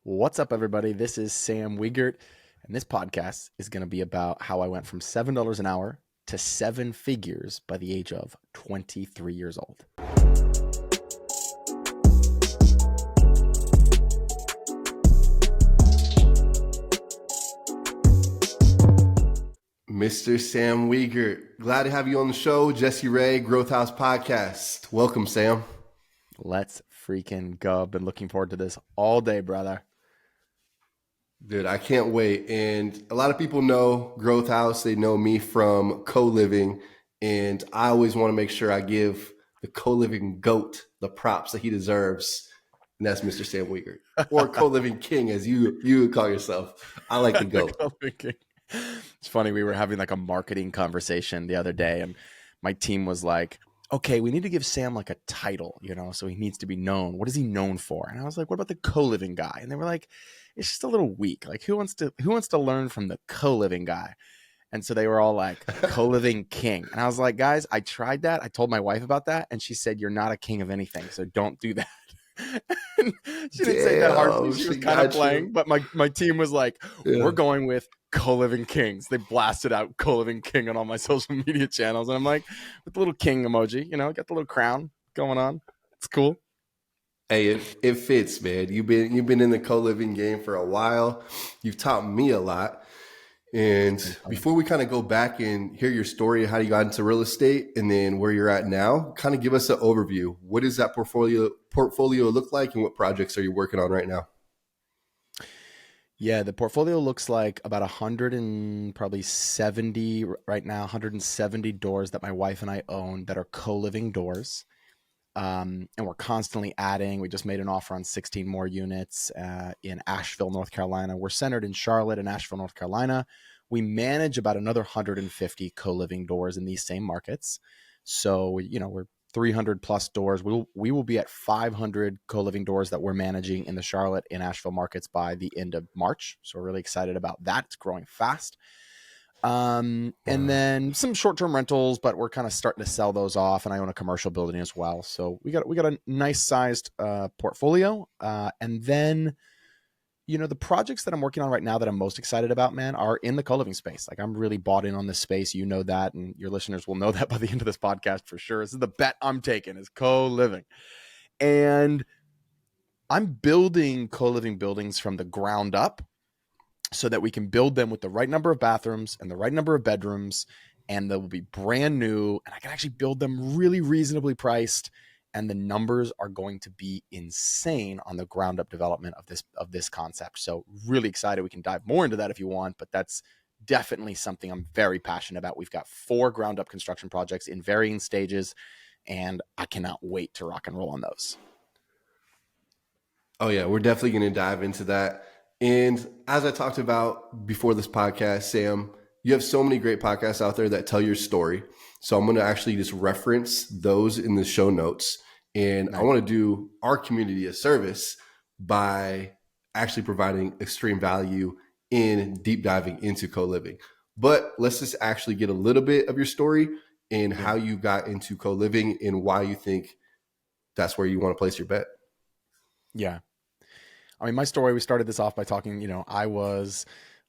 What's up, everybody? This is Sam Wegert, and this podcast is going to be about how I went from $7 an hour to seven figures by the age of 23 years old. Mr. Sam Wegert, glad to have you on the show. Jesse Ray, Growth House Podcast. Welcome, Sam. Let's freaking go. I've been looking forward to this all day, brother. Dude, I can't wait. And a lot of people know Growth House. They know me from co-living. And I always want to make sure I give the co-living GOAT the props that he deserves. And that's Mr. Sam Wegert, or co-living king, as you would call yourself. I like the GOAT. It's funny. We were having like a marketing conversation the other day, and my team was like, okay, we need to give Sam like a title, so he needs to be known. What is he known for? And I was like, what about the co-living guy? And they were like, it's just a little weak. Like, who wants to learn from the co-living guy? And so they were all like, co-living king. And I was like, guys, I tried that. I told my wife about that, and she said, you're not a king of anything, so don't do that. She didn't say that harshly. She was kind of playing, but my team was like, we're going with co-living kings. They blasted out co-living king on all my social media channels, and I'm like, with the little king emoji, got the little crown going on. It's cool. Hey, it fits, man. You've been in the co-living game for a while. You've taught me a lot. And before we kind of go back and hear your story of how you got into real estate and then where you're at now, kind of give us an overview. What does that portfolio look like, and what projects are you working on right now? Yeah, the portfolio looks like about 170 right now, 170 doors that my wife and I own that are co-living doors. And we're constantly adding. We just made an offer on 16 more units in Asheville, North Carolina. We're centered in Charlotte and Asheville, North Carolina. We manage about another 150 co-living doors in these same markets. So, we're 300 plus doors. We will be at 500 co-living doors that we're managing in the Charlotte and Asheville markets by the end of March. So we're really excited about that. It's growing fast. And then some short-term rentals, but we're kind of starting to sell those off, and I own a commercial building as well. So we got a nice sized portfolio. And then, the projects that I'm working on right now that I'm most excited about, man, are in the co-living space. Like, I'm really bought in on this space. You know that, and your listeners will know that by the end of this podcast for sure. This is the bet I'm taking, is co-living. And I'm building co-living buildings from the ground up, so that we can build them with the right number of bathrooms and the right number of bedrooms, and they will be brand new, and I can actually build them really reasonably priced, and the numbers are going to be insane on the ground up development of this concept. So really excited. We can dive more into that if you want, but that's definitely something I'm very passionate about. We've got 4 ground up construction projects in varying stages, and I cannot wait to rock and roll on those. Oh yeah, we're definitely going to dive into that. And as I talked about before this podcast, Sam, you have so many great podcasts out there that tell your story. So I'm going to actually just reference those in the show notes. And I want to do our community a service by actually providing extreme value in deep diving into co-living. But let's just actually get a little bit of your story and how you got into co-living and why you think that's where you want to place your bet. Yeah. I mean, my story, we started this off by talking, I was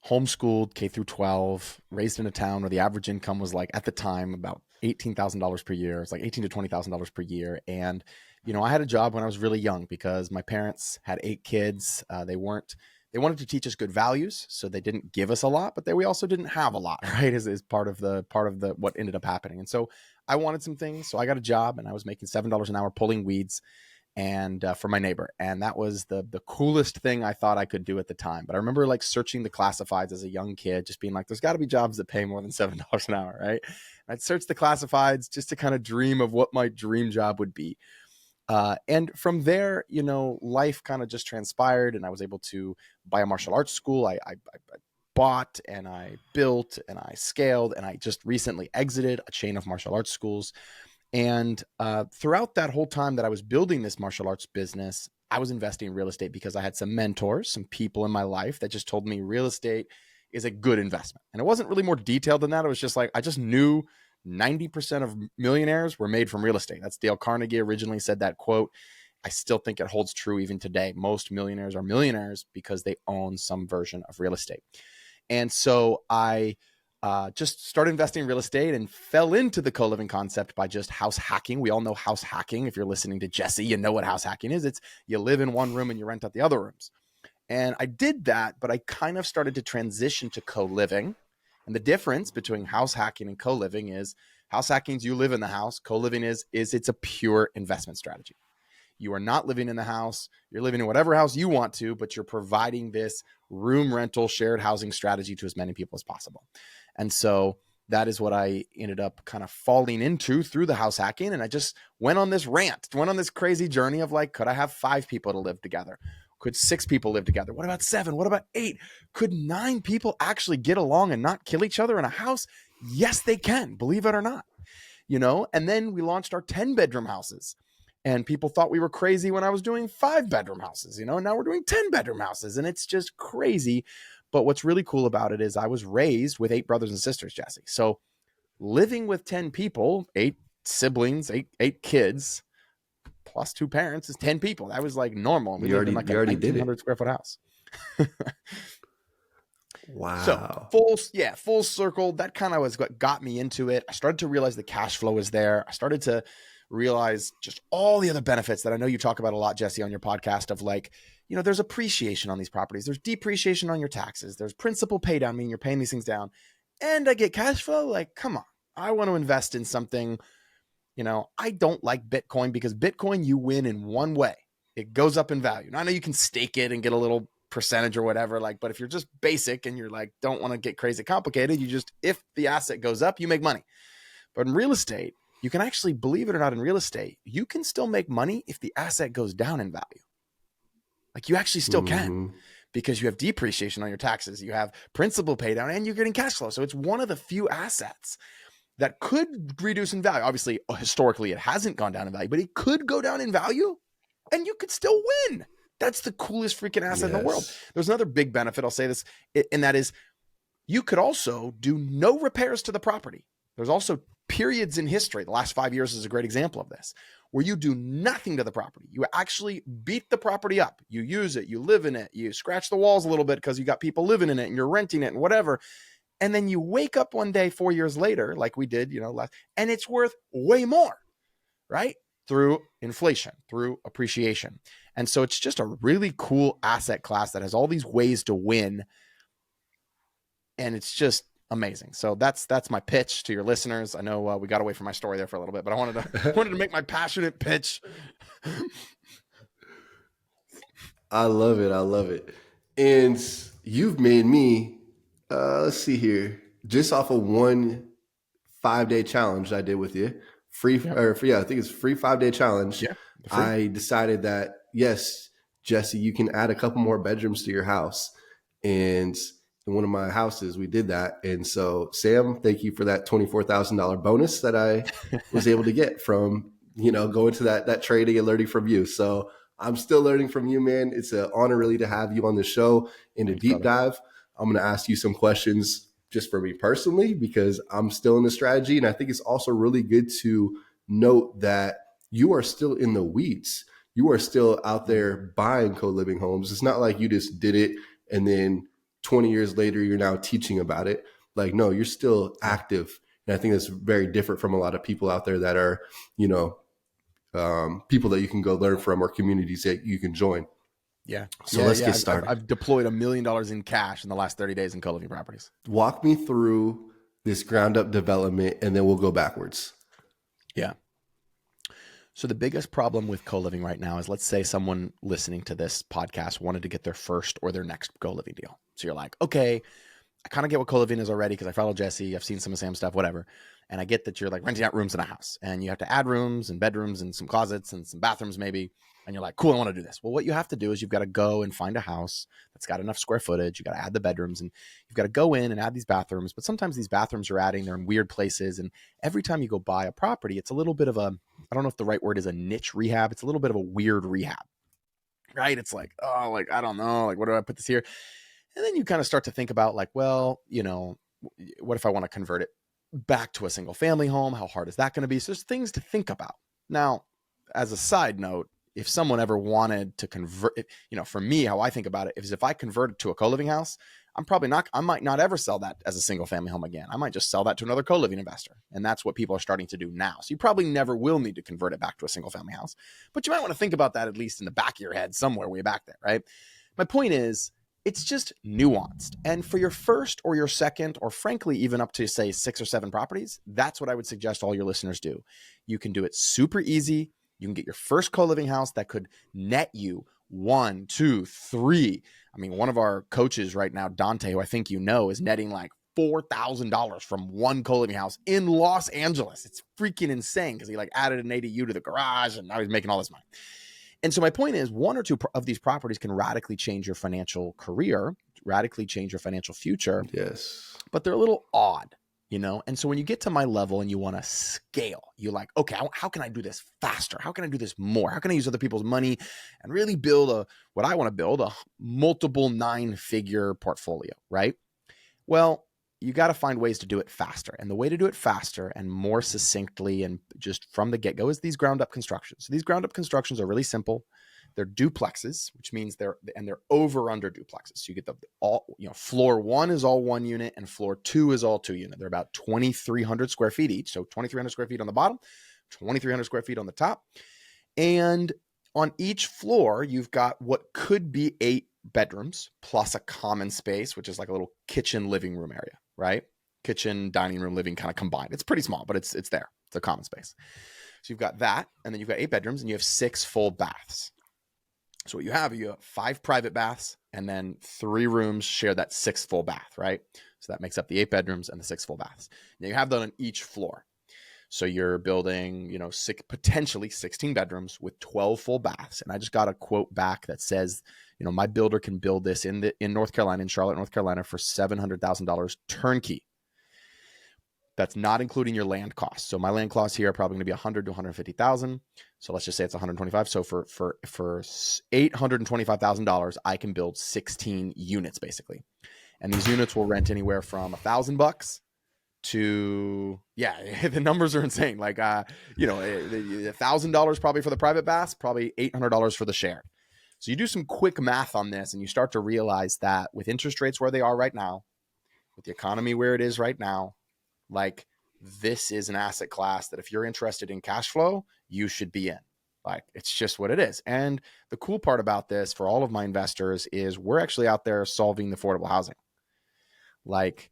homeschooled K through 12, raised in a town where the average income was like, at the time, about $18,000 per year. It's like $18,000 to $20,000 per year. And, I had a job when I was really young because my parents had 8 kids. They wanted to teach us good values. So they didn't give us a lot, but we also didn't have a lot, right? Is part of the what ended up happening. And so I wanted some things. So I got a job, and I was making $7 an hour pulling weeds and for my neighbor. And that was the coolest thing I thought I could do at the time. But I remember like searching the classifieds as a young kid, just being like, there's got to be jobs that pay more than $7 an hour, right? And I'd search the classifieds just to kind of dream of what my dream job would be. And from there, life kind of just transpired, and I was able to buy a martial arts school. I bought and I built and I scaled, and I just recently exited a chain of martial arts schools. And throughout that whole time that I was building this martial arts business, I was investing in real estate because I had some mentors, some people in my life that just told me real estate is a good investment. And it wasn't really more detailed than that. It was just like, I just knew 90% of millionaires were made from real estate. That's Dale Carnegie originally said that quote. I still think it holds true even today. Most millionaires are millionaires because they own some version of real estate. And so I just started investing in real estate and fell into the co-living concept by just house hacking. We all know house hacking. If you're listening to Jesse, you know what house hacking is. It's you live in one room and you rent out the other rooms. And I did that, but I kind of started to transition to co-living. And the difference between house hacking and co-living is house hacking is you live in the house. Co-living is it's a pure investment strategy. You are not living in the house. You're living in whatever house you want to, but you're providing this room rental shared housing strategy to as many people as possible. And so that is what I ended up kind of falling into through the house hacking. And I just went on this rant, went on this crazy journey of like, could I have 5 people to live together? Could 6 people live together? What about 7? What about 8? Could 9 people actually get along and not kill each other in a house? Yes, they can, believe it or not. And then we launched our 10-bedroom houses. And people thought we were crazy when I was doing 5-bedroom houses, and now we're doing 10-bedroom houses. And it's just crazy. But what's really cool about it is I was raised with 8 brothers and sisters, Jesse. So living with 10 people, 8 siblings, eight kids, plus 2 parents is 10 people. That was like normal. And we lived in like a already did 1,900 square foot house. Wow. So full circle. That kind of was what got me into it. I started to realize the cash flow was there. I started to realize just all the other benefits that I know you talk about a lot, Jesse, on your podcast of like, there's appreciation on these properties. There's depreciation on your taxes. There's principal pay down, meaning you're paying these things down. And I get cash flow. Like, come on, I want to invest in something. I don't like Bitcoin because Bitcoin, you win in one way. It goes up in value. Now, I know you can stake it and get a little percentage or whatever, but if you're just basic and you're like, don't want to get crazy complicated, if the asset goes up, you make money. But in real estate, you can actually, believe it or not, in real estate, you can still make money if the asset goes down in value. Like you actually still can, because you have depreciation on your taxes, you have principal pay down, and you're getting cash flow. So it's one of the few assets that could reduce in value. Obviously, historically, it hasn't gone down in value, but it could go down in value and you could still win. That's the coolest freaking asset in the world. There's another big benefit, I'll say this, and that is you could also do no repairs to the property. There's also periods in history, the last 5 years is a great example of this, where you do nothing to the property. You actually beat the property up. You use it, you live in it, you scratch the walls a little bit because you got people living in it and you're renting it and whatever. And then you wake up one day 4 years later, like we did, and it's worth way more, right? Through inflation, through appreciation. And so it's just a really cool asset class that has all these ways to win. And it's just amazing. So that's my pitch to your listeners. I know we got away from my story there for a little bit, but I wanted to make my passionate pitch. I love it. And you've made me, let's see here, just off of one 5-day challenge I did with you, I think it's free 5-day challenge. Yeah, I decided that, yes, Jesse, you can add a couple more bedrooms to your house. And in one of my houses, we did that. And so, Sam, thank you for that $24,000 bonus that I was able to get from, going to that trading and learning from you. So I'm still learning from you, man. It's an honor really to have you on the show in a deep dive. I'm going to ask you some questions just for me personally, because I'm still in the strategy. And I think it's also really good to note that you are still in the weeds. You are still out there buying co-living homes. It's not like you just did it and then 20 years later, you're now teaching about it. Like, no, you're still active. And I think that's very different from a lot of people out there that are, people that you can go learn from or communities that you can join. Yeah. So let's get started. I've deployed $1 million in cash in the last 30 days in co-living properties. Walk me through this ground up development and then we'll go backwards. Yeah. So the biggest problem with co-living right now is, let's say someone listening to this podcast wanted to get their first or their next co-living deal. So you're like, okay, I kind of get what co-living is already because I follow Jesse. I've seen some of Sam's stuff, whatever. And I get that you're like renting out rooms in a house and you have to add rooms and bedrooms and some closets and some bathrooms maybe. And you're like, cool, I want to do this. Well, what you have to do is you've got to go and find a house that's got enough square footage. You got to add the bedrooms and you've got to go in and add these bathrooms. But sometimes these bathrooms you're adding, they're in weird places. And every time you go buy a property, it's a little bit of I don't know if the right word is a niche rehab. It's a little bit of a weird rehab, right? It's like, oh, like, I don't know, like, what do I put this here? And then you kind of start to think about like, well, what if I want to convert it back to a single family home? How hard is that going to be? So there's things to think about. Now, as a side note, if someone ever wanted to convert, for me, how I think about it is if I convert it to a co-living house, I might not ever sell that as a single family home again. I might just sell that to another co-living investor. And that's what people are starting to do now. So you probably never will need to convert it back to a single family house, but you might want to think about that at least in the back of your head somewhere way back there, right? My point is, it's just nuanced. And for your first or your second, or frankly, even up to say 6 or 7 properties, that's what I would suggest all your listeners do. You can do it super easy. You can get your first co-living house that could net you 1, 2, 3. I mean, one of our coaches right now, Dante, who I think you know, is netting like $4,000 from one co-living house in Los Angeles. It's freaking insane because he like added an ADU to the garage and now he's making all this money. And so my point is, 1 or 2 of these properties can radically change your financial career, radically change your financial future. Yes. But they're a little odd, And so when you get to my level and you want to scale, you're like, okay, how can I do this faster? How can I do this more? How can I use other people's money and really build what I want to build, a multiple 9-figure portfolio, right? Well, you got to find ways to do it faster. And the way to do it faster and more succinctly and just from the get-go is these ground-up constructions. So these ground-up constructions are really simple. They're duplexes, which means they're over-under duplexes. So you get floor 1 is all 1 unit and floor 2 is all 2 unit. They're about 2,300 square feet each. So 2,300 square feet on the bottom, 2,300 square feet on the top. And on each floor, you've got what could be 8 bedrooms plus a common space, which is like a little kitchen living room area, right? Kitchen, dining room, living kind of combined. It's pretty small, but it's there. It's a common space. So you've got that, and then you've got 8 bedrooms, and you have 6 full baths. So what you have 5 private baths, and then 3 rooms share that 6 full bath, right? So that makes up the 8 bedrooms and the 6 full baths. Now you have that on each floor. So you're building, potentially 16 bedrooms with 12 full baths. And I just got a quote back that says, my builder can build this in North Carolina, in Charlotte, North Carolina, for $700,000 turnkey. That's not including your land costs. So my land costs here are probably going to be $100,000 to $150,000. So let's just say it's $125,000. So for $825,000, I can build 16 units basically, and these units will rent anywhere from $1,000 to the numbers are insane. Like $1,000 probably for the private baths, probably $800 for the shared. So you do some quick math on this, and you start to realize that with interest rates where they are right now, with the economy where it is right now, like this is an asset class that if you're interested in cash flow, you should be in. Like it's just what it is. And the cool part about this for all of my investors is we're actually out there solving the affordable housing. Like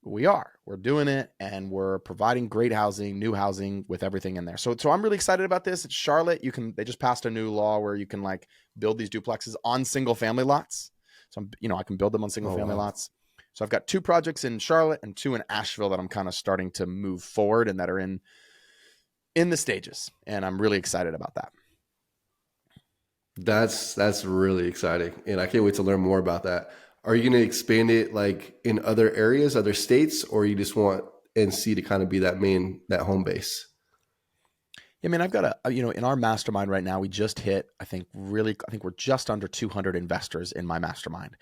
we're doing it, and we're providing great housing, new housing with everything in there. So I'm really excited about this. It's Charlotte. They just passed a new law where you can like build these duplexes on single family lots. So I can build them on single family lots. So I've got 2 projects in Charlotte and 2 in Asheville that I'm kind of starting to move forward and that are in the stages. And I'm really excited about that. That's really exciting. And I can't wait to learn more about that. Are you going to expand it like in other areas, other states, or you just want NC to kind of be that home base? Yeah, I mean, I've got in our mastermind right now, we just hit, I think we're just under 200 investors in my mastermind.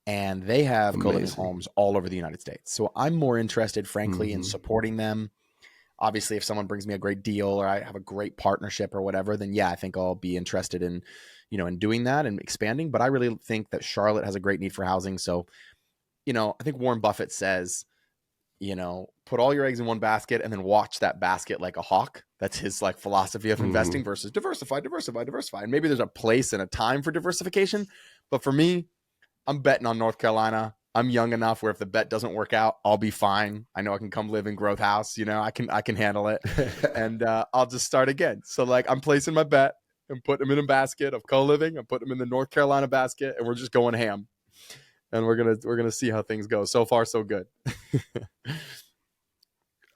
And they have co-living homes all over the United States. So I'm more interested, frankly, in supporting them. Obviously, if someone brings me a great deal or I have a great partnership or whatever, then I think I'll be interested in, in doing that and expanding. But I really think that Charlotte has a great need for housing. So, I think Warren Buffett says, put all your eggs in one basket and then watch that basket like a hawk. That's his like philosophy of investing versus diversify. And maybe there's a place and a time for diversification. But for me, I'm betting on North Carolina. I'm young enough where if the bet doesn't work out, I'll be fine. I know I can come live in Growth House. I can handle it, and I'll just start again. So like I'm placing my bet and putting them in a basket of co-living. I'm putting them in the North Carolina basket, and we're just going ham. And we're gonna see how things go. So far, so good.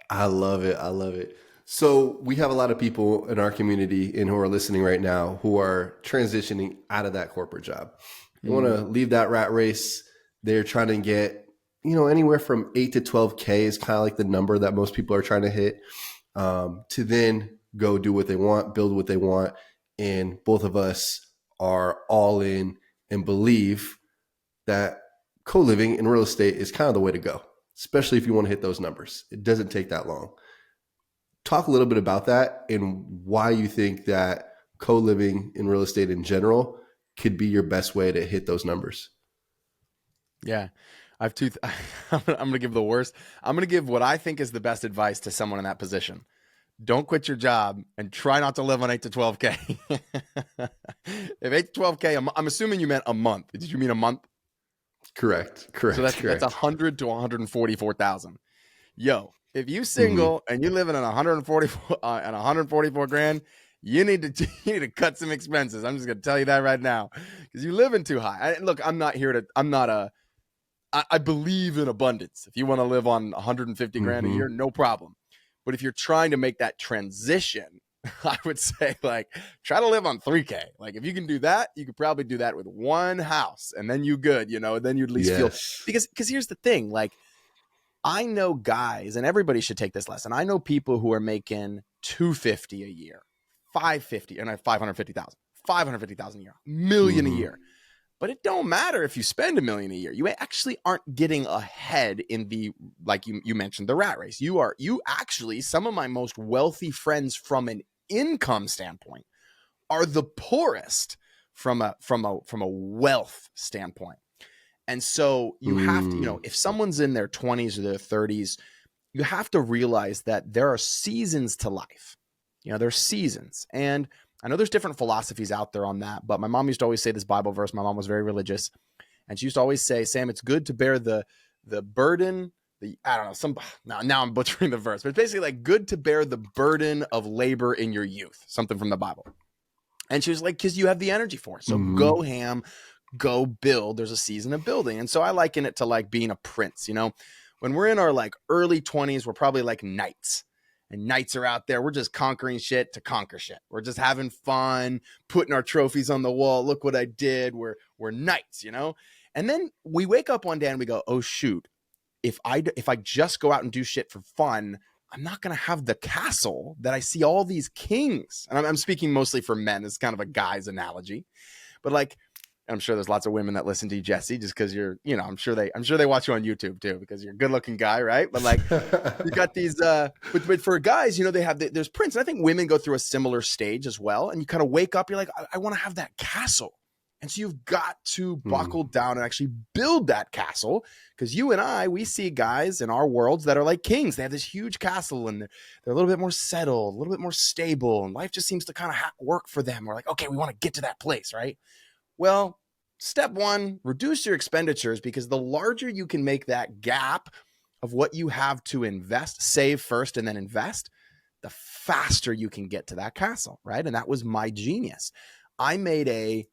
I love it. So we have a lot of people in our community and who are listening right now who are transitioning out of that corporate job. They want to leave that rat race. They're trying to get, anywhere from 8 to 12K is kind of like the number that most people are trying to hit, to then go do what they want, build what they want. And both of us are all in and believe that co-living in real estate is kind of the way to go, especially if you want to hit those numbers. It doesn't take that long. Talk a little bit about that and why you think that co-living in real estate in general could be your best way to hit those numbers. Yeah. I have two. I'm going to give the worst. I'm going to give what I think is the best advice to someone in that position. Don't quit your job and try not to live on 8 to 12K. If 8 to 12K, I'm assuming you meant a month. Did you mean a month? Correct. So that's 100 to 144,000. Yo, if you Mm-hmm. single and you live in 144 and 144 grand, you need to you need to cut some expenses. I'm just gonna tell you that right now, because you live in too high. Look, I'm not here to. I'm not a. I believe in abundance. If you want to live on 150 grand a Mm-hmm. year, no problem. But if you're trying to make that transition, I would say like try to live on 3K. Like if you can do that, you could probably do that with one house, and then you good. Then you'd at least feel, Yes. because here's the thing, like I know guys, and everybody should take this lesson. I know people who are making 250 a year, 550, and 550,000, 550,000 a year, million a Mm-hmm. year. But it don't matter if you spend a million a year. You actually aren't getting ahead in the, like you mentioned, the rat race. You actually, some of my most wealthy friends from an income standpoint are the poorest from a wealth standpoint. And so you have to, Mm. if someone's in their 20s or their 30s, you have to realize that there are seasons to life. There's seasons. And I know there's different philosophies out there on that, but my mom used to always say this Bible verse. My mom was very religious, and she used to always say, Sam, it's good to bear the burden. I don't know, now I'm butchering the verse, but it's basically like good to bear the burden of labor in your youth, something from the Bible. And she was like, because you have the energy for it. So Mm-hmm. go ham, go build. There's a season of building. And so I liken it to like being a prince. When we're in our like early 20s, we're probably like knights. And knights are out there. We're just conquering shit to conquer shit. We're just having fun, putting our trophies on the wall. Look what I did. We're knights. And then we wake up one day and we go, oh shoot, if I just go out and do shit for fun, I'm not going to have the castle that I see all these kings. And I'm speaking mostly for men. It's kind of a guy's analogy, but like, I'm sure there's lots of women that listen to you, Jesse, just because I'm sure they watch you on YouTube too, because you're a good looking guy, right? But like, you got these, but for guys, there's Prince. And I think women go through a similar stage as well. And you kind of wake up, you're like, I want to have that castle. And so you've got to Mm. buckle down and actually build that castle, because you and we see guys in our worlds that are like kings. They have this huge castle and they're a little bit more settled, a little bit more stable, and life just seems to kind of work for them. We're like, okay, we want to get to that place, right? Well, step one, reduce your expenditures, because the larger you can make that gap of what you have to invest, save first and then invest, the faster you can get to that castle, right? And that was my genius. I made a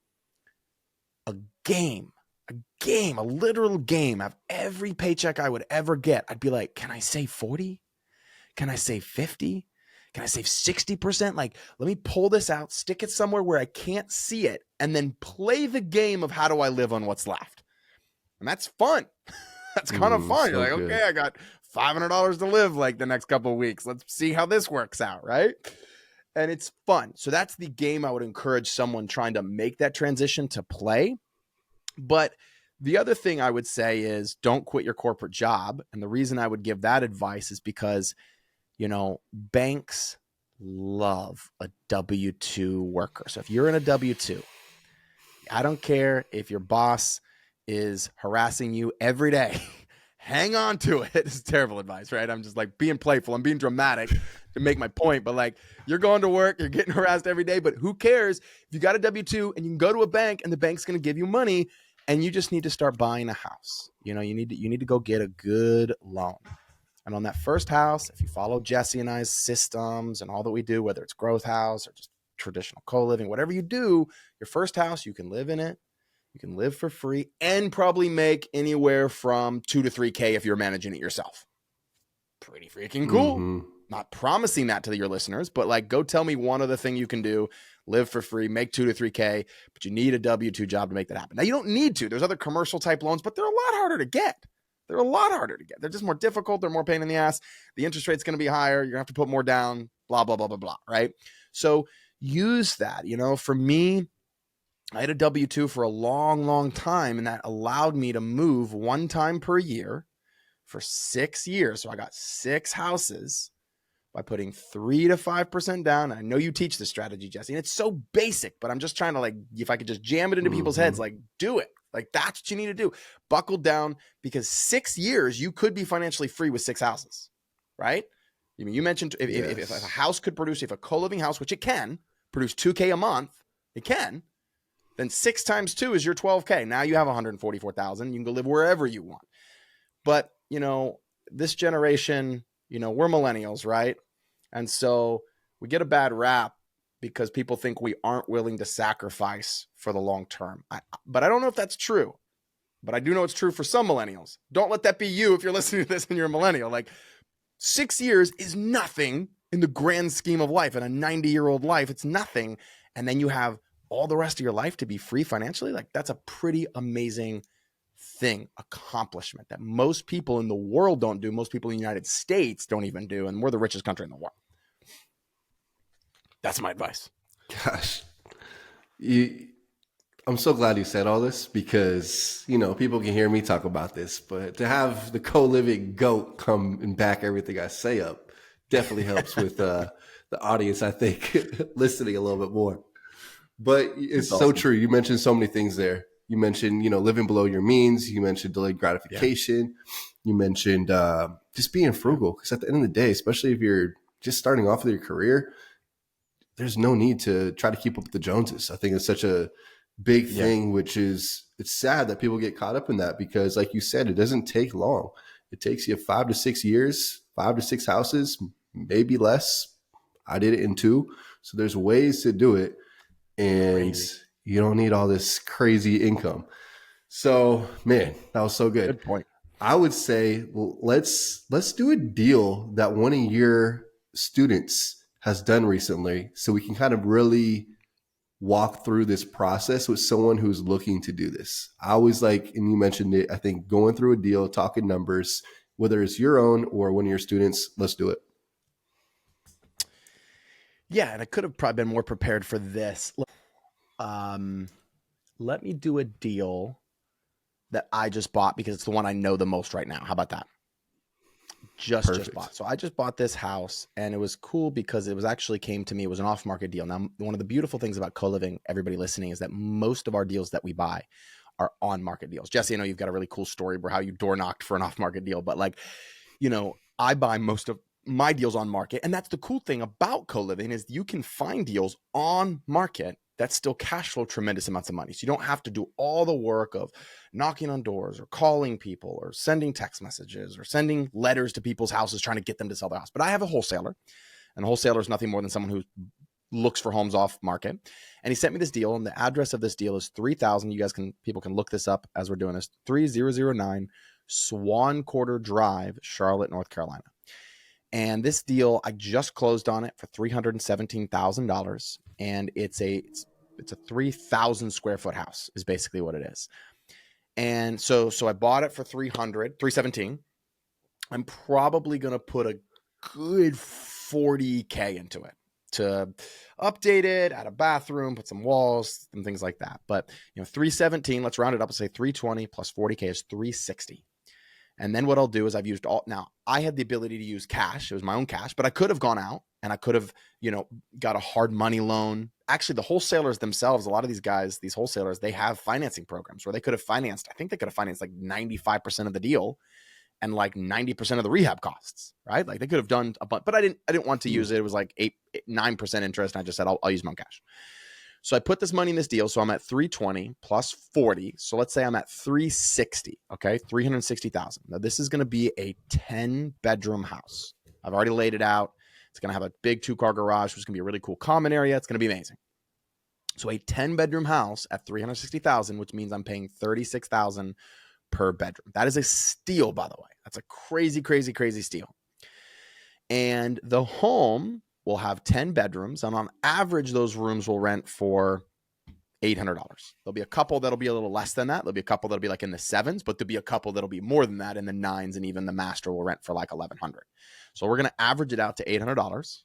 game, a literal game of every paycheck I would ever get. I'd be like, can I save 40? Can I save 50? Can I save 60%? Like, let me pull this out, stick it somewhere where I can't see it, and then play the game of how do I live on what's left. And that's fun. That's kind of fun. You're So like, good. okay, I got $500 to live like the next couple of weeks. Let's see how this works out, right? And it's fun. So that's the game I would encourage someone trying to make that transition to play. But the other thing I would say is don't quit your corporate job. And the reason I would give that advice is because, banks love a W-2 worker. So if you're in a W-2, I don't care if your boss is harassing you every day. Hang on to it. It's terrible advice, right? I'm just like being playful. I'm being dramatic to make my point. But like, you're going to work, you're getting harassed every day. But who cares if you got a W-2 and you can go to a bank and the bank's going to give you money, and you just need to start buying a house. You need to go get a good loan. And on that first house, if you follow Jesse and I's systems and all that we do, whether it's growth house or just traditional co-living, whatever you do, your first house, you can live in it. You can live for free and probably make anywhere from 2 to 3K if you're managing it yourself. Pretty freaking cool. Mm-hmm. Not promising that to your listeners, but like, go tell me one other thing you can do. Live for free, make 2 to 3K, but you need a W-2 job to make that happen. Now, you don't need to. There's other commercial type loans, but they're a lot harder to get. They're just more difficult. They're more pain in the ass. The interest rate's going to be higher. You're going to have to put more down, blah, blah, blah, blah, blah, right? So use that. For me, I had a W-2 for a long, long time, and that allowed me to move one time per year for 6 years. So I got 6 houses by putting 3 to 5% down. I know you teach this strategy, Jesse, and it's so basic, but I'm just trying to, like, if I could just jam it into people's heads, like, do it. Like, that's what you need to do. Buckle down, because 6 years you could be financially free with 6 houses, right? I mean, you mentioned if a house could produce, if a co-living house, which it can produce $2K a month, it can, then 6 times 2 is your $12K. Now you have $144,000. You can go live wherever you want. But, this generation, we're millennials, right? And so we get a bad rap because people think we aren't willing to sacrifice for the long term. But I don't know if that's true. But I do know it's true for some millennials. Don't let that be you if you're listening to this and you're a millennial. Like, 6 years is nothing in the grand scheme of life. In a 90-year-old life, it's nothing. And then you have all the rest of your life to be free financially. Like, that's a pretty amazing accomplishment that most people in the world don't do. Most people in the United States don't even do. And we're the richest country in the world. That's my advice. Gosh, I'm so glad you said all this, because, people can hear me talk about this, but to have the co-living GOAT come and back everything I say up definitely helps with the audience, I think, listening a little bit more. But it's so true. You mentioned so many things there. You mentioned, living below your means. You mentioned delayed gratification. Yeah. You mentioned just being frugal, because at the end of the day, especially if you're just starting off with your career, there's no need to try to keep up with the Joneses. I think it's such a big thing, which is, it's sad that people get caught up in that, because like you said, it doesn't take long. It takes you 5 to 6 years, 5 to 6 houses, maybe less. I did it in 2. So there's ways to do it, and you don't need all this crazy income. So, man, that was so good. Good point. I would say, let's do a deal that one of your students has done recently, so we can kind of really walk through this process with someone who's looking to do this. I always like, and you mentioned it, I think going through a deal, talking numbers, whether it's your own or one of your students, let's do it. Yeah, and I could have probably been more prepared for this. Let me do a deal that I just bought, because it's the one I know the most right now. How about that? Just bought. So I just bought this house, and it was cool because it was actually came to me. It was an off-market deal. Now, one of the beautiful things about co-living, everybody listening, is that most of our deals that we buy are on-market deals. Jesse, I know you've got a really cool story about how you door knocked for an off-market deal, but I buy most of my deals on market. And that's the cool thing about co-living, is you can find deals on market that still cash flow tremendous amounts of money. So you don't have to do all the work of knocking on doors or calling people or sending text messages or sending letters to people's houses trying to get them to sell their house. But I have a wholesaler, and a wholesaler is nothing more than someone who looks for homes off market. And he sent me this deal, and the address of this deal is 3000. People can look this up as we're doing this. 3009 Swan Quarter Drive, Charlotte, North Carolina. And this deal, I just closed on it for $317,000, and it's a 3,000 square foot house is basically what it is. And so I bought it for 317. I'm probably going to put a good $40K into it to update it, add a bathroom, put some walls and things like that. But 317, let's round it up and say 320 plus 40K is 360. And then what I'll do is now I had the ability to use cash. It was my own cash, but I could have gone out and I could have, got a hard money loan. Actually, the wholesalers themselves, a lot of these guys, these wholesalers, they have financing programs where they could have financed, I think they could have financed like 95% of the deal and like 90% of the rehab costs, right? Like they could have done a bunch, but I didn't want to use it. It was like 9% interest. And I just said, I'll use my own cash. So I put this money in this deal. So I'm at 320 plus 40. So let's say I'm at 360. Okay. 360,000. Now this is going to be a 10-bedroom house. I've already laid it out. It's going to have a big 2-car garage, which is going to be a really cool common area. It's going to be amazing. So a 10-bedroom house at 360,000, which means I'm paying 36,000 per bedroom. That is a steal, by the way. That's a crazy, crazy, crazy steal. And the home will have 10 bedrooms, and on average, those rooms will rent for $800. There'll be a couple that'll be a little less than that. There'll be a couple that'll be like in the 7s, but there'll be a couple that'll be more than that in the 9s, and even the master will rent for like $1,100. So we're going to average it out to $800.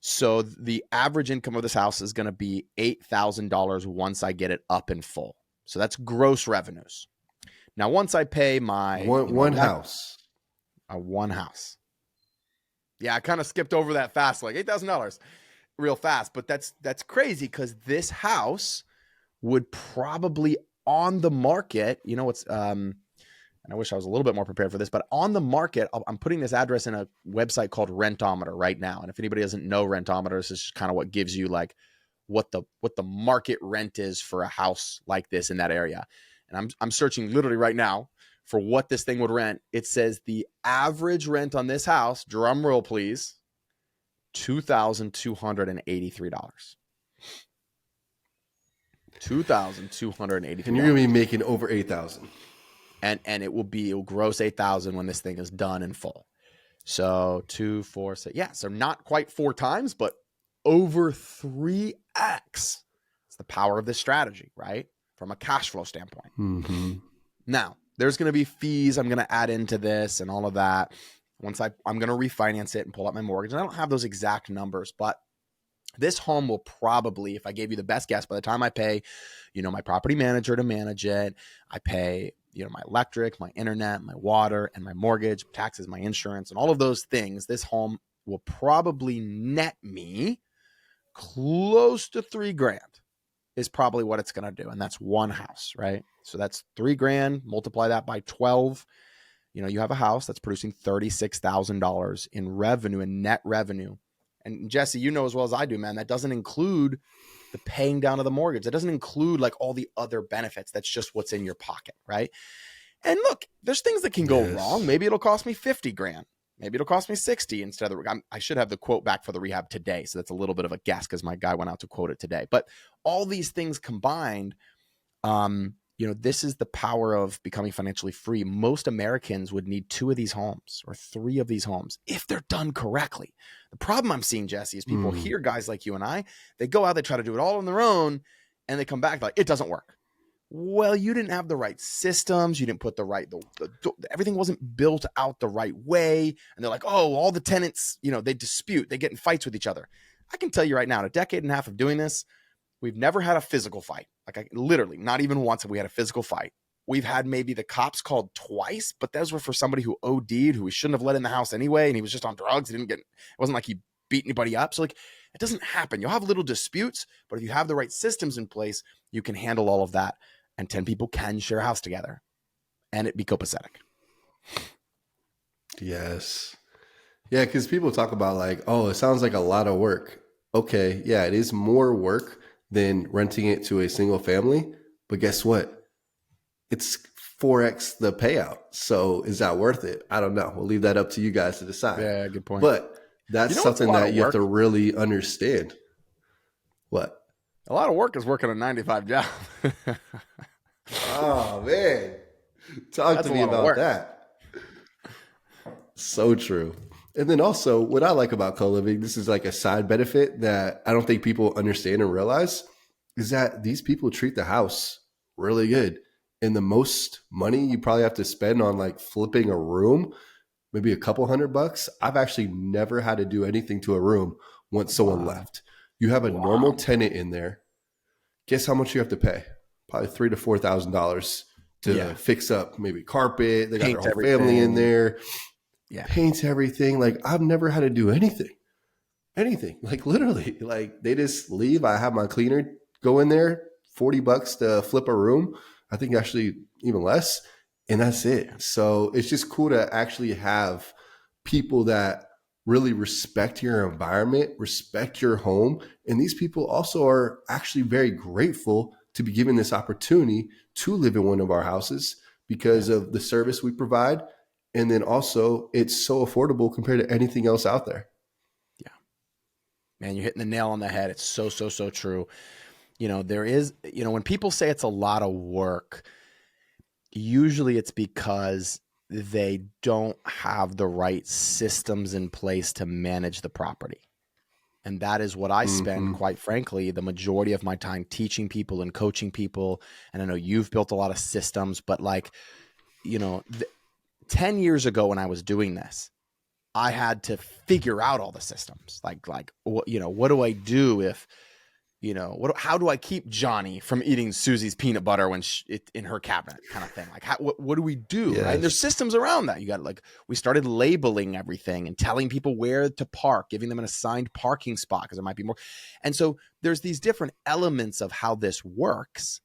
So the average income of this house is going to be $8,000 once I get it up in full. So that's gross revenues. Now, once I pay my one house. One house. Yeah, I kind of skipped over that fast, like $8,000 real fast. But that's crazy because this house would probably on the market, you know, what's and I wish I was a little bit more prepared for this, but on the market, I'm putting this address in a website called Rentometer right now. And if anybody doesn't know Rentometer, this is just kind of what gives you like what the market rent is for a house like this in that area. And I'm searching literally right now for what this thing would rent. It says the average rent on this house, drum roll please, $2,283. $2,283. And you're gonna be making over 8,000. And it'll gross 8,000 when this thing is done in full. So 2, 4, 6. Yeah, so not quite 4 times, but over 3x. It's the power of this strategy, right? From a cash flow standpoint. Mm-hmm. Now, there's going to be fees I'm going to add into this and all of that. Once I'm going to refinance it and pull out my mortgage. And I don't have those exact numbers, but this home will probably, if I gave you the best guess, by the time I pay, my property manager to manage it, I pay, my electric, my internet, my water, and my mortgage, taxes, my insurance, and all of those things, this home will probably net me close to $3,000 is probably what it's going to do. And that's one house, right? So that's $3,000, multiply that by 12. You have a house that's producing $36,000 in revenue and net revenue. And Jesse, you know as well as I do, man, that doesn't include the paying down of the mortgage. That doesn't include like all the other benefits. That's just what's in your pocket, right? And look, there's things that can go wrong. Maybe it'll cost me $50,000. Maybe it'll cost me 60 instead of I should have the quote back for the rehab today. So that's a little bit of a guess because my guy went out to quote it today. But all these things combined, this is the power of becoming financially free. Most Americans would need 2 of these homes or 3 of these homes if they're done correctly. The problem I'm seeing, Jesse, is people hear guys like you and I, they go out, they try to do it all on their own, and they come back like, it doesn't work. Well, you didn't have the right systems. You didn't put the right, everything wasn't built out the right way. And they're like, oh, all the tenants, they dispute, they get in fights with each other. I can tell you right now, in a decade and a half of doing this, we've never had a physical fight. Literally, not even once have we had a physical fight. We've had maybe the cops called twice, but those were for somebody who OD'd, who we shouldn't have let in the house anyway. And he was just on drugs. It wasn't like he beat anybody up. So it doesn't happen. You'll have little disputes, but if you have the right systems in place, you can handle all of that. And 10 people can share a house together and it be copacetic. Yes. Yeah, because people talk about like, oh, it sounds like a lot of work. Okay, yeah, it is more work than renting it to a single family. But guess what? It's 4x the payout. So is that worth it? I don't know. We'll leave that up to you guys to decide. Yeah, good point. But that's something that you have to really understand. What? A lot of work is working a 9-to-5 job. Oh, man. Talk to me about that. So true. And then also, what I like about co-living, this is like a side benefit that I don't think people understand and realize, is that these people treat the house really good. And the most money you probably have to spend on like flipping a room, maybe a couple $100. I've actually never had to do anything to a room once someone left. You have a normal tenant in there. Guess how much you have to pay? Probably $3,000 to $4,000 to fix up maybe carpet. They got their whole family in there. Yeah. Paint everything. Like I've never had to do anything. Like literally, like they just leave. I have my cleaner go in there, $40 to flip a room. I think actually even less. And that's it. So it's just cool to actually have people that really respect your environment, respect your home. And these people also are actually very grateful to be given this opportunity to live in one of our houses because of the service we provide. And then also it's so affordable compared to anything else out there. Yeah, man, you're hitting the nail on the head. It's so, so, so true. There is, when people say it's a lot of work, usually it's because they don't have the right systems in place to manage the property. And that is what I spend, quite frankly, the majority of my time teaching people and coaching people. And I know you've built a lot of systems, but 10 years ago when I was doing this, I had to figure out all the systems. What do I do if how do I keep Johnny from eating Susie's peanut butter when in her cabinet, kind of thing? Like, what do we do? Right. And there's Yes. systems around that. You got we started labeling everything and telling people where to park, giving them an assigned parking spot because there might be more. And so there's these different elements of how this works.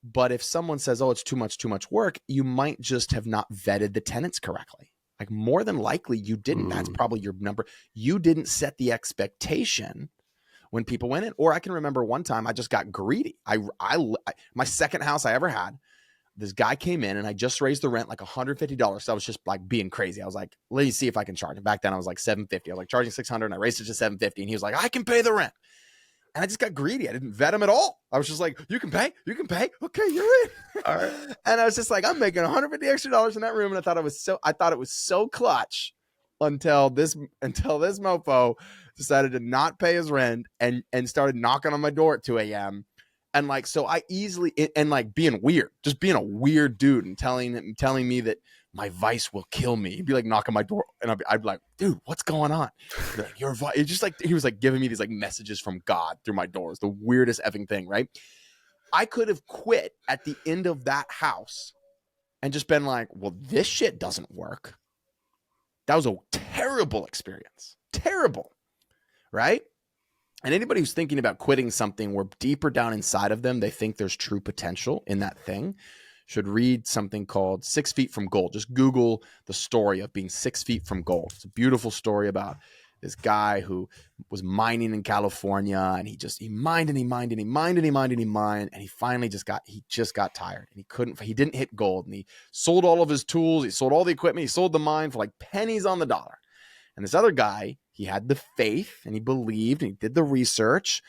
But if someone says, oh, it's too much work, you might just have not vetted the tenants correctly. Like, more than likely you didn't. That's probably your number. You didn't set the expectation when people went in. Or I can remember one time I just got greedy. My second house I ever had, this guy came in and I just raised the rent like $150. So I was just like being crazy. I was like, let me see if I can charge. And back then I was like $750. I was like charging $600 and I raised it to $750. And he was like, I can pay the rent. And I just got greedy. I didn't vet him at all. I was just like, you can pay. Okay, you're in. All right. And I was just like, I'm making $150 extra in that room. And I thought it was so clutch until this mofo decided to not pay his rent and started knocking on my door at 2 a.m. And like, so I easily, and like being weird, just being a weird dude and telling me that my vice will kill me. He'd be like knocking my door and I'd be like, dude, what's going on? He'd be like, your vice. It's just like, he was like giving me these like messages from God through my doors. The weirdest effing thing, right? I could have quit at the end of that house and just been like, well, this shit doesn't work. That was a terrible experience. Terrible. Right? And anybody who's thinking about quitting something where deeper down inside of them, they think there's true potential in that thing, should read something called 6 Feet from Gold. Just Google the story of being 6 feet from gold. It's a beautiful story about this guy who was mining in California, and he mined and he mined and he mined and he mined and he mined, and he finally just got tired, and he didn't hit gold, and he sold all of his tools, he sold all the equipment, he sold the mine for like pennies on the dollar. And this other guy, he had the faith and he believed and he did the research,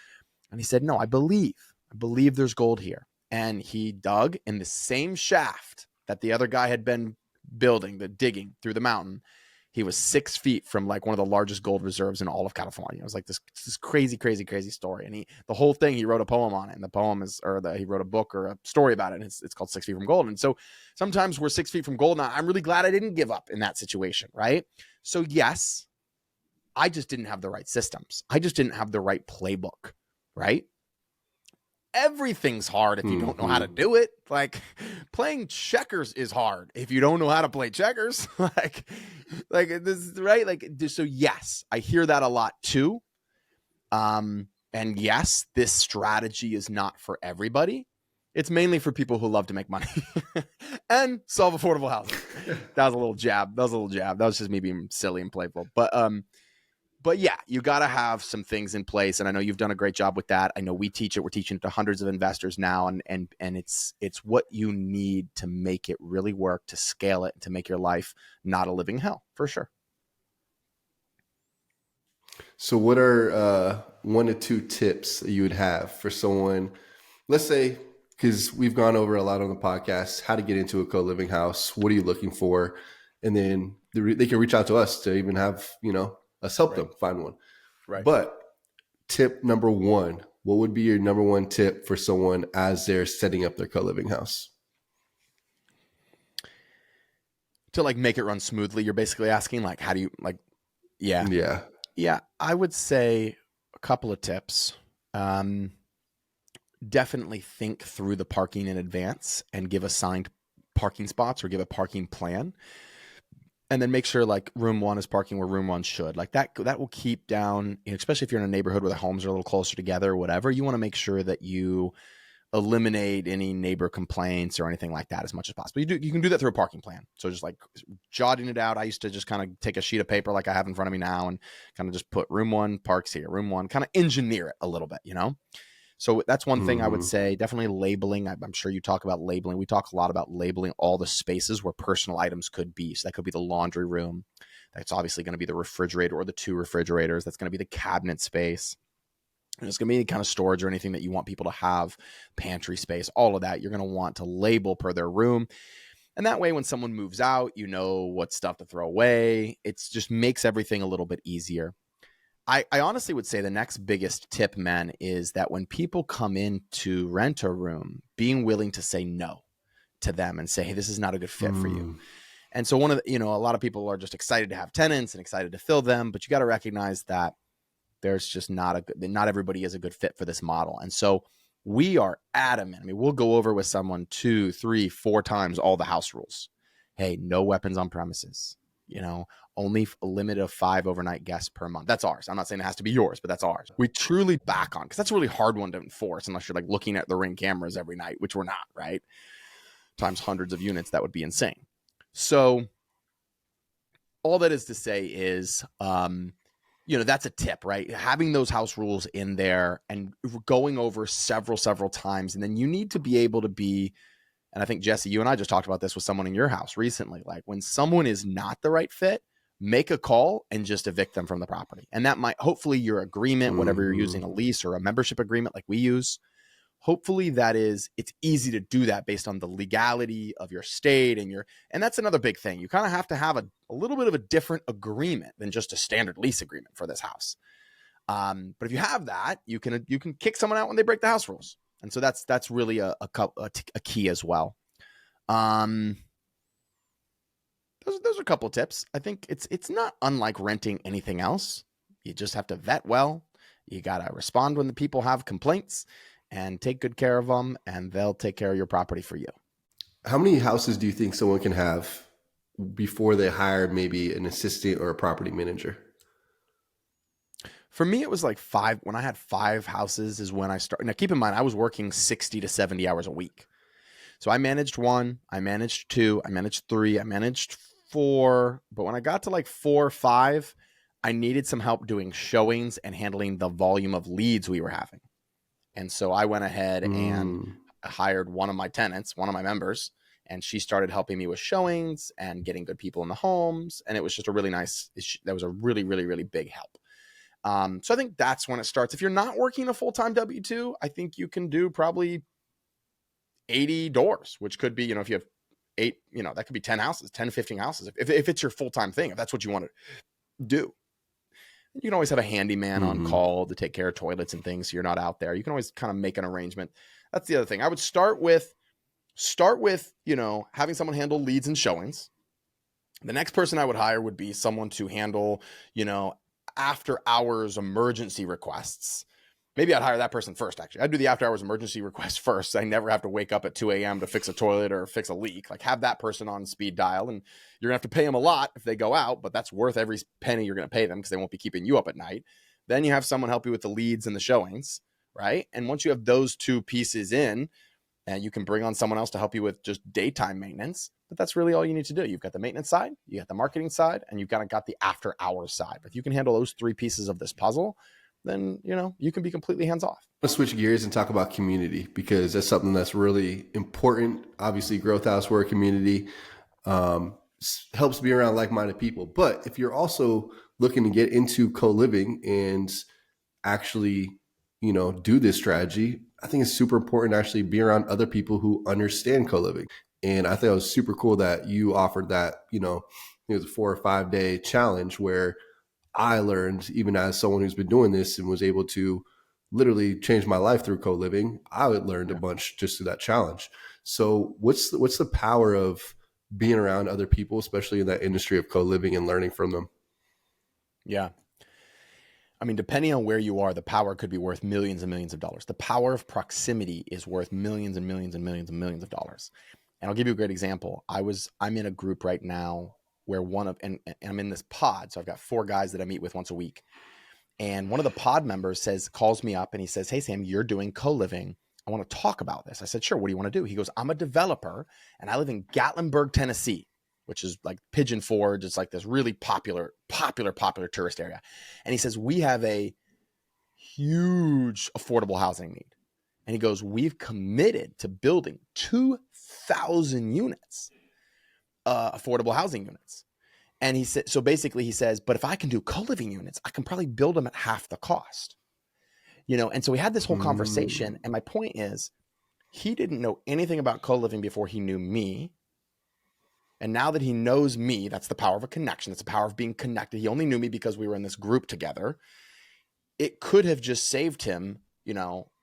and he said, no, I believe there's gold here. And he dug in the same shaft that the other guy had been digging through the mountain. He was 6 feet from like one of the largest gold reserves in all of California. It was like this crazy story. And the whole thing, he wrote a poem on it. And the poem he wrote a book or a story about it. And it's called 6 Feet from Gold. And so sometimes we're 6 feet from gold. Now, I'm really glad I didn't give up in that situation, right? So yes, I just didn't have the right systems. I just didn't have the right playbook, right? Everything's hard if you don't know how to do it. Like, playing checkers is hard if you don't know how to play checkers. like this is right. Like, so yes, I hear that a lot too. And yes, this strategy is not for everybody. It's mainly for people who love to make money and solve affordable housing. That was a little jab. That was just me being silly and playful. But yeah, you got to have some things in place. And I know you've done a great job with that. I know we teach it. We're teaching it to hundreds of investors now. And it's what you need to make it really work, to scale it, and to make your life not a living hell, for sure. So what are 1 to 2 tips that you would have for someone, let's say, because we've gone over a lot on the podcast, how to get into a co-living house, what are you looking for? And then they can reach out to us to even have, us help them find one. Right. But tip number 1, what would be your number 1 tip for someone as they're setting up their co-living house? To like make it run smoothly, you're basically asking, like, how do you like, yeah. I would say a couple of tips. Definitely think through the parking in advance and give assigned parking spots or give a parking plan. And then make sure like room 1 is parking where room 1 should. Like that will keep down, especially if you're in a neighborhood where the homes are a little closer together or whatever. You want to make sure that you eliminate any neighbor complaints or anything like that as much as possible. You can do that through a parking plan. So just like jotting it out. I used to just kind of take a sheet of paper like I have in front of me now and kind of just put room 1 parks here, room 1, kind of engineer it a little bit, So that's one thing I would say. Definitely labeling. I'm sure you talk about labeling. We talk a lot about labeling all the spaces where personal items could be. So that could be the laundry room. That's obviously going to be the refrigerator or the 2 refrigerators. That's going to be the cabinet space. And it's going to be any kind of storage or anything that you want people to have, pantry space, all of that. You're going to want to label per their room. And that way, when someone moves out, you know what stuff to throw away. It just makes everything a little bit easier. I honestly would say the next biggest tip, man, is that when people come in to rent a room, being willing to say no to them and say, hey, this is not a good fit for you. And so a lot of people are just excited to have tenants and excited to fill them, but you got to recognize that There's just not everybody is a good fit for this model. And so we are adamant. I mean, we'll go over with someone 2, 3, 4 times all the house rules. Hey, no weapons on premises, only a limit of 5 overnight guests per month. That's ours. I'm not saying it has to be yours, but that's ours. We truly back on, because that's a really hard one to enforce unless you're like looking at the Ring cameras every night, which we're not, right? Times hundreds of units, that would be insane. So all that is to say is, that's a tip, right? Having those house rules in there and going over several times. And then you need to be able to be, and I think, Jesse, you and I just talked about this with someone in your house recently. Like, when someone is not the right fit, make a call and just evict them from the property. And that might, hopefully your agreement, whatever you're using, a lease or a membership agreement like we use, hopefully it's easy to do that based on the legality of your state and that's another big thing. You kind of have to have a little bit of a different agreement than just a standard lease agreement for this house. But if you have that, you can kick someone out when they break the house rules. And so that's really a key as well. Those are a couple of tips. I think it's not unlike renting anything else. You just have to vet well. You got to respond when the people have complaints and take good care of them, and they'll take care of your property for you. How many houses do you think someone can have before they hire maybe an assistant or a property manager? For me, it was like 5. When I had 5 houses is when I started. Now, keep in mind, I was working 60 to 70 hours a week. So I managed 1, I managed 2, I managed 3, I managed 4. But when I got to like 4 or 5, I needed some help doing showings and handling the volume of leads we were having. And so I went ahead and hired one of my tenants, one of my members, and she started helping me with showings and getting good people in the homes. And it was just a really nice, that was a really, really, really big help. So I think that's when it starts. If you're not working a full-time W-2, I think you can do probably 80 doors, which could be, if you have 8, that could be 10 houses, 10 to 15 houses. If it's your full-time thing, if that's what you want to do. You can always have a handyman on call to take care of toilets and things so you're not out there. You can always kind of make an arrangement. That's the other thing. I would start with, having someone handle leads and showings. The next person I would hire would be someone to handle, after hours emergency requests. Maybe I'd hire that person first, actually. I'd do the after hours emergency request first. I never have to wake up at 2 a.m. to fix a toilet or fix a leak. Like, have that person on speed dial, and you're going to have to pay them a lot if they go out, but that's worth every penny you're going to pay them because they won't be keeping you up at night. Then you have someone help you with the leads and the showings, right? And once you have those 2 pieces in, and you can bring on someone else to help you with just daytime maintenance, but that's really all you need to do. You've got the maintenance side, you got the marketing side, and you've got the after hours side. But if you can handle those 3 pieces of this puzzle, then, you can be completely hands off. Let's switch gears and talk about community, because that's something that's really important. Obviously, Growth House, we're a community, helps be around like-minded people. But if you're also looking to get into co-living and actually, do this strategy, I think it's super important to actually be around other people who understand co-living. And I thought it was super cool that you offered that, it was a 4 or 5 day challenge where I learned, even as someone who's been doing this and was able to literally change my life through co-living, I learned a bunch just through that challenge. So what's the power of being around other people, especially in that industry of co-living, and learning from them? Yeah. I mean, depending on where you are, the power could be worth millions and millions of dollars. The power of proximity is worth millions and millions and millions and millions of dollars. And I'll give you a great example. I'm in a group right now where and I'm in this pod. So I've got 4 guys that I meet with once a week. And one of the pod members calls me up and he says, "Hey, Sam, you're doing co-living. I want to talk about this." I said, "Sure. What do you want to do?" He goes, "I'm a developer and I live in Gatlinburg, Tennessee," which is like Pigeon Forge. It's like this really popular tourist area. And he says, "We have a huge affordable housing need." And he goes, "We've committed to building 2,000 units, affordable housing units." And he said, so basically he says, "But if I can do co-living units, I can probably build them at half the cost." And so we had this whole conversation. And my point is, he didn't know anything about co-living before he knew me. And now that he knows me, that's the power of a connection. That's the power of being connected. He only knew me because we were in this group together. It could have just saved him,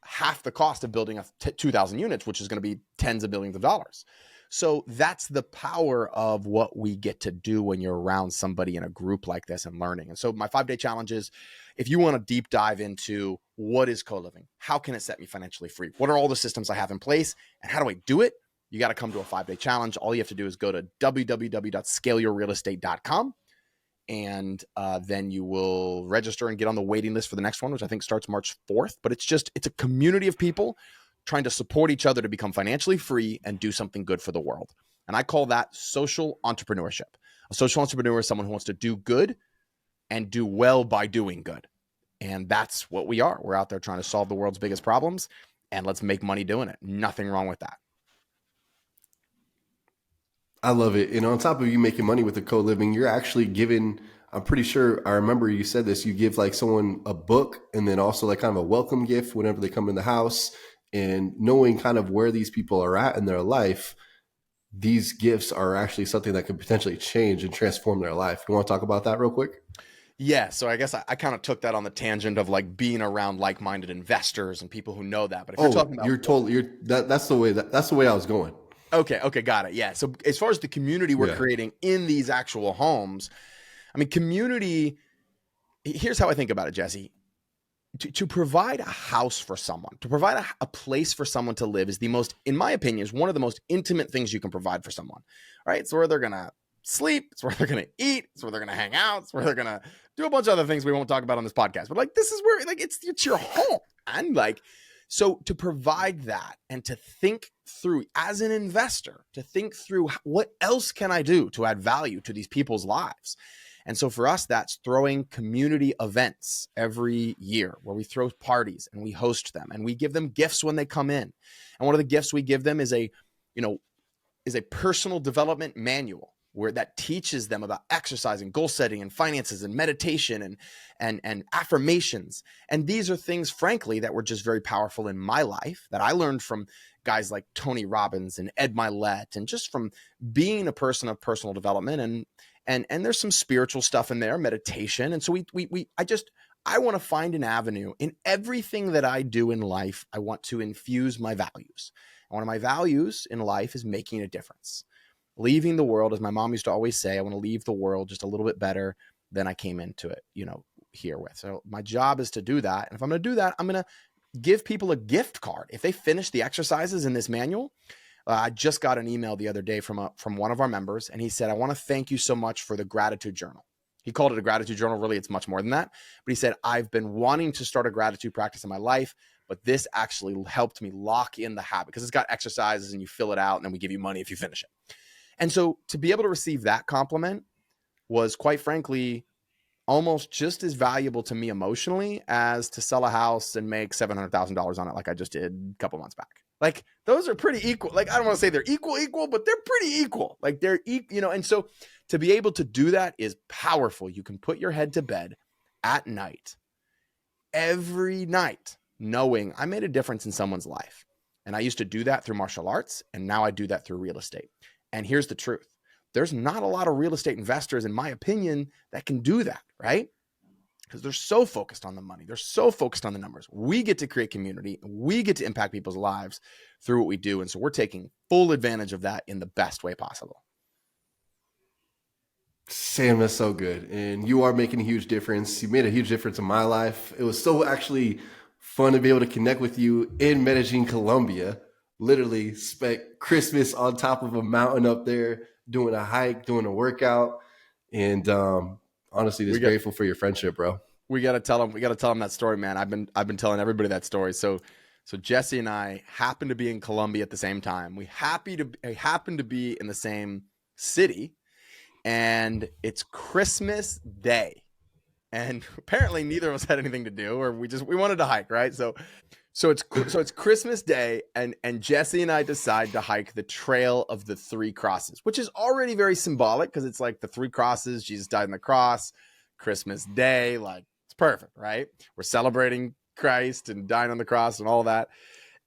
half the cost of building 2,000 units, which is going to be tens of millions of dollars. So that's the power of what we get to do when you're around somebody in a group like this and learning. And so my 5-day challenge is, if you want to deep dive into what is co-living, how can it set me financially free? What are all the systems I have in place and how do I do it? You got to come to a 5-day challenge. All you have to do is go to www.scaleyourrealestate.com, and then you will register and get on the waiting list for the next one, which I think starts March 4th. But it's a community of people trying to support each other to become financially free and do something good for the world. And I call that social entrepreneurship. A social entrepreneur is someone who wants to do good and do well by doing good. And that's what we are. We're out there trying to solve the world's biggest problems, and let's make money doing it. Nothing wrong with that. I love it. And on top of you making money with the co-living, you're actually giving, I'm pretty sure I remember you said this, you give like someone a book and then also like kind of a welcome gift whenever they come in the house, and knowing kind of where these people are at in their life. These gifts are actually something that could potentially change and transform their life. You want to talk about that real quick? Yeah, so I guess I kind of took that on the tangent of like being around like-minded investors and people who know that. But if you're talking about, that's the way I was going. Okay, got it. Yeah. So as far as the community we're creating in these actual homes, I mean, community, here's how I think about it, Jesse. To provide a house for someone, to provide a place for someone to live is the most, in my opinion, is one of the most intimate things you can provide for someone, right? It's where they're going to sleep. It's where they're going to eat. It's where they're going to hang out. It's where they're going to do a bunch of other things we won't talk about on this podcast. But like, this is where, like, it's your home. And like, so to provide that and to think through as an investor, to think through what else can I do to add value to these people's lives? And so for us, that's throwing community events every year where we throw parties and we host them and we give them gifts when they come in. And one of the gifts we give them is a personal development manual where that teaches them about exercising, goal setting, and finances, and meditation, and affirmations. And these are things, frankly, that were just very powerful in my life that I learned from guys like Tony Robbins and Ed Milet, and just from being a person of personal development. And there's some spiritual stuff in there, meditation. And so I want to find an avenue in everything that I do in life. I want to infuse my values. And one of my values in life is making a difference. Leaving the world, as my mom used to always say, I want to leave the world just a little bit better than I came into it, here with. So my job is to do that. And if I'm going to do that, I'm going to give people a gift card. If they finish the exercises in this manual, I just got an email the other day from one of our members, and he said, I want to thank you so much for the gratitude journal. He called it a gratitude journal. Really, it's much more than that. But he said, I've been wanting to start a gratitude practice in my life, but this actually helped me lock in the habit because it's got exercises and you fill it out and then we give you money if you finish it. And so to be able to receive that compliment was, quite frankly, almost just as valuable to me emotionally as to sell a house and make $700,000 on it like I just did a couple months back. Like, those are pretty equal. Like, I don't want to say they're equal, but they're pretty equal. Like, they're, and so to be able to do that is powerful. You can put your head to bed at night, every night, knowing I made a difference in someone's life. And I used to do that through martial arts, and now I do that through real estate. And here's the truth. There's not a lot of real estate investors, in my opinion, that can do that, right? Because they're so focused on the money. They're so focused on the numbers. We get to create community. We get to impact people's lives through what we do. And so we're taking full advantage of that in the best way possible. Sam, that's so good. And you are making a huge difference. You made a huge difference in my life. It was so actually fun to be able to connect with you in Medellin, Colombia. Literally spent Christmas on top of a mountain up there, doing a hike, doing a workout. And honestly, just grateful for your friendship, bro. We got to tell them that story, man. I've been telling everybody that story. So Jesse and I happened to be in Colombia at the same time. We happened to be in the same city, and it's Christmas Day. And apparently neither of us had anything to do, or we wanted to hike, right? So it's Christmas Day, and Jesse and I decide to hike the Trail of the Three Crosses, which is already very symbolic because it's like the three crosses. Jesus died on the cross, Christmas Day, like it's perfect, right? We're celebrating Christ and dying on the cross and all that.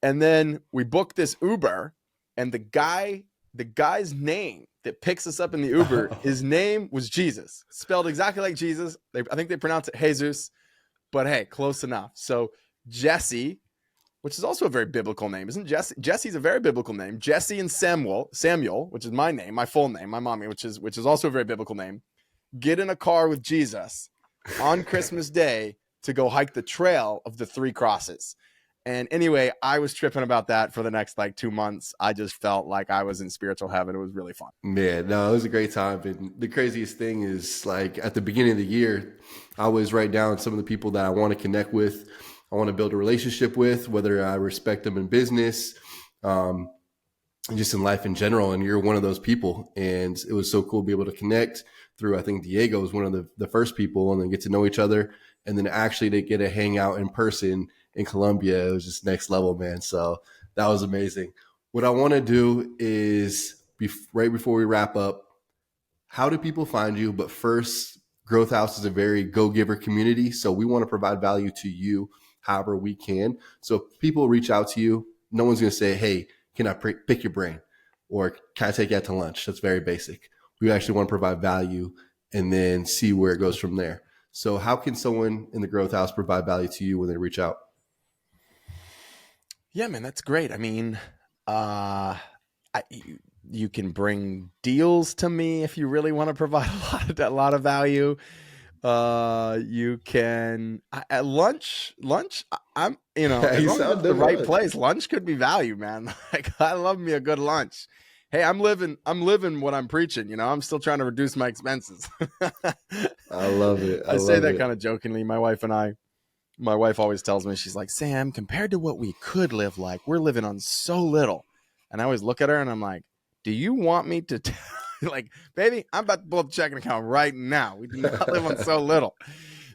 And then we book this Uber, and the guy's name that picks us up in the Uber, his name was Jesus, spelled exactly like Jesus. I think they pronounce it Jesus, but hey, close enough. So Jesse which is also a very biblical name, isn't Jesse? Jesse's a very biblical name. Jesse and Samuel, which is my name, my full name, my mommy, which is also a very biblical name, get in a car with Jesus on Christmas Day to go hike the trail of the three crosses. And anyway, I was tripping about that for the next like 2 months. I just felt like I was in spiritual heaven. It was really fun. Man, no, it was a great time. And the craziest thing is, like, at the beginning of the year, I always write down some of the people that I want to connect with, I want to build a relationship with, whether I respect them in business, and just in life in general. And you're one of those people. And it was so cool to be able to connect through, I think Diego was one of the first people, and then get to know each other. And then actually to get to hang out in person in Colombia, it was just next level, man. So that was amazing. What I want to do is, right before we wrap up, how do people find you? But first, Growth House is a very go-giver community. So we want to provide value to you however we can. So if people reach out to you, no one's going to say, hey, can I pick your brain? Or can I take you out to lunch? That's very basic. We actually want to provide value and then see where it goes from there. So how can someone in the Growth House provide value to you when they reach out? Yeah, man, that's great. I mean, you can bring deals to me if you really want to provide a lot of value. You can at lunch. I'm as You long as sound it's the right lunch. place, lunch could be value, man. Like I love me a good lunch. Hey, I'm living what I'm preaching. I'm still trying to reduce my expenses. I love it. I I say love that it. kind of jokingly. My wife always tells me, she's like, Sam, compared to what we could live like, we're living on so little. And I always look at her and I'm like, do you want me to like, baby, I'm about to pull up the checking account right now. We do not live on so little.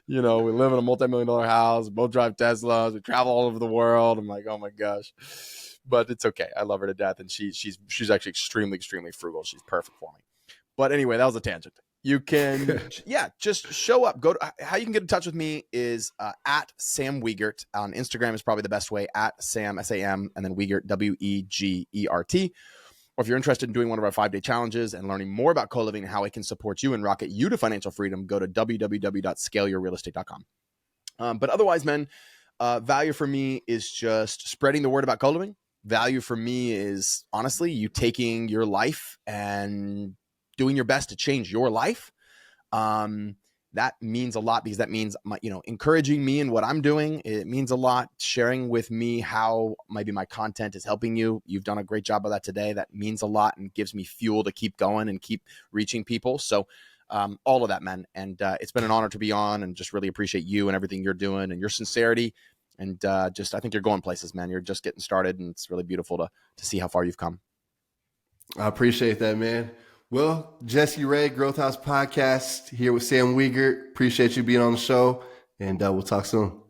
We live in a multi-million-dollar house, both drive Teslas, we travel all over the world. I'm like, oh my gosh. But it's okay. I love her to death. And she's actually extremely, extremely frugal. She's perfect for me. But anyway, that was a tangent. You can, yeah, just show up. How you can get in touch with me is at Sam Wegert on Instagram is probably the best way. At Sam SAM and then Wegert WEGERT. Or if you're interested in doing one of our 5-day challenges and learning more about co-living and how it can support you and rocket you to financial freedom, go to www.scaleyourrealestate.com. But otherwise, man, value for me is just spreading the word about co-living. Value for me is honestly you taking your life and doing your best to change your life. That means a lot because that means encouraging me in what I'm doing. It means a lot. Sharing with me how maybe my content is helping you. You've done a great job of that today. That means a lot and gives me fuel to keep going and keep reaching people. So all of that, man. And it's been an honor to be on and just really appreciate you and everything you're doing and your sincerity. And I think you're going places, man. You're just getting started and it's really beautiful to see how far you've come. I appreciate that, man. Well, Jesse Ray, Growth House Podcast, here with Sam Wegert. Appreciate you being on the show, and we'll talk soon.